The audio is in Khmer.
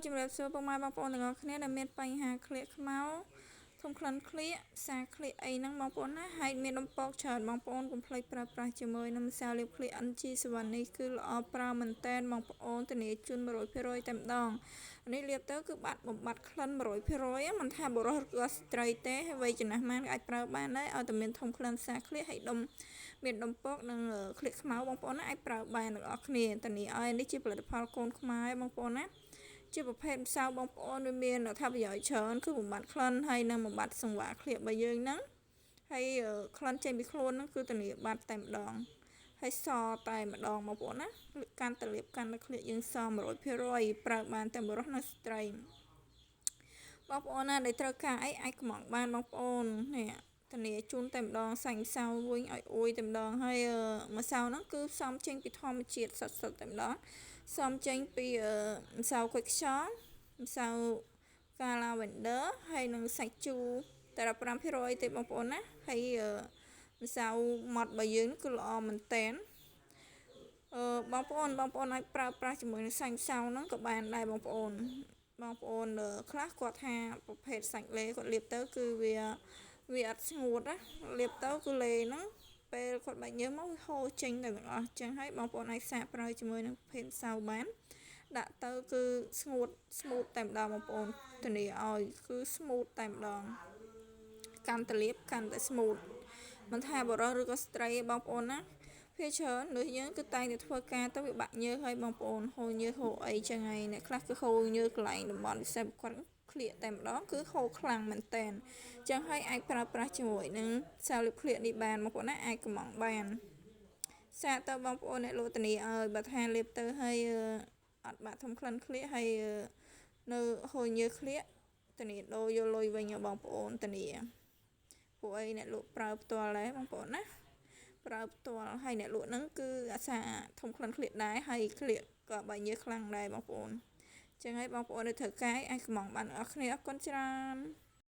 ជំរាបសួរពុកម៉ែបងប្អូនទាំងអស់គ្នាដែលមានបញ្ហាក្លៀកខ្មៅធំក្លិនក្លៀកផ្សាក្លៀកអីហ្នឹងបងប្អូនណាហើយមានដំពកច្រើនបងប្អូនកុំភ្លេចប្រើប្រាស់ជាមួយនឹងម្សៅលាបក្លៀក NG7 នេះគឺល្អប្រើមែនតែនបងប្អូនធានាជូន 100% តែម្ដងនេះលាបទៅគឺបាត់បំបត្តិក្លិន 100% មិនថាបុរសឬក៏ស្ត្រីទេហើយវ័យចំណាស់ម៉ានក៏អាចប្រើបានដែរឲ្យតែមានធំក្លិនផ្សាក្លៀកហើយដុំមានដំពកនិងក្លៀកខ្មៅបងប្អូនណាអាចប្រើបានទាំងអស់គ្នាធានាឲ្យនេះជាផលិតផលកូនខ្មែរបងប្អូនណាជាប្រភេទម្សៅបងប្អូនវាមានអត្ថប្រយោជន៍ច្រើនគឺបំបត្តិក្លិនហើយនិងបំបត្តិសង្វាក់ក្លៀករបស់យើងហ្នឹងហើយក្លិនចេញពីខ្លួនហ្នឹងគឺធានាបាត់តែម្ដងហើយសតែម្ដងបងប្អូនណាកាន់តែលាបកាន់តែក្លៀកយើងស 100% ប្រើបានតែបុរសនិងស្ត្រីបងប្អូនណាដែលត្រូវការអីអាចកម្មង់បានបងប្អូននេះធានាជូនតែម្ដងសាញ់ម្សៅវិញឲ្យអួយតែម្ដងហើយម្សៅហ្នឹងគឺផ្សំចេញពីធម្មជាតិសុទ្ធតែម្ដងផ្សំចេញពីម្សៅគុយខ្យងម្សៅកាឡាវ៉េនឌ័រហើយនិងសាច់ជូរតែ 15% ទេបងប្អូនណាហើយម្សៅម៉ត់របស់យើងគឺល្អមែនតែនបងប្អូនអាចប្រើប្រាស់ជាមួយនឹងសាច់ម្សៅហ្នឹងក៏បានដែរបងប្អូនខ្លះគាត់ថាប្រភេទសាច់លេគាត់លាបទៅគឺវាអត់ស្ងួតណាលាបទៅគឺលេហ្នឹងពេលគាត់បាច់ញើសមកវាហូរចេញតែទាំងអស់ចឹងហើយបងប្អូនអាចសាកប្រើជាមួយនឹងប្រភេទម្សៅបានដាក់ទៅគឺស្ងួតស្មូតតែម្ដងបងប្អូនធានាឲ្យគឺស្មូតតែម្ដងកាន់តែលាបកាន់តែស្មូតមិនថាបុរសឬក៏ស្ត្រីបងប្អូនណាភាគច្រើនលើយើងគឺតែងតែធ្វើការទៅវាបាក់ញើសឲ្យបងប្អូនហូរញើសហូរអីចឹងហើយអ្នកខ្លះគឺហូរញើសកន្លែងតំបន់ពិសេសគាត់ក្លៀកតែម្ដងគឺហូរខ្លាំងមែនតែនចឹងហើយអាចប្រើប្រាស់ជាមួយនឹងសាលាបក្លៀកនេះបានបងប្អូនណាអាចកម្មង់បានសាកទៅបងប្អូនអ្នកលក់ធានាឲ្យបើថាលាបទៅហើយអត់បាក់ធំក្លិនក្លៀកហើយនៅហូរញើសក្លៀកធានាដូរយកលុយវិញបងប្អូនធានាពួកអីអ្នកលក់ប្រើផ្ទាល់ដែរបងប្អូនណាប្រើផ្ទាល់ហើយអ្នកលក់ហ្នឹងគឺអាសាធំក្លិនក្លៀកដែរហើយក្លៀកក៏បាញ់ញើសខ្លាំងដែរបងប្អូនចឹងហើយបងប្អូននៅត្រូវការអាចកម្មង់បានអរគ្នាអរគុណច្រើន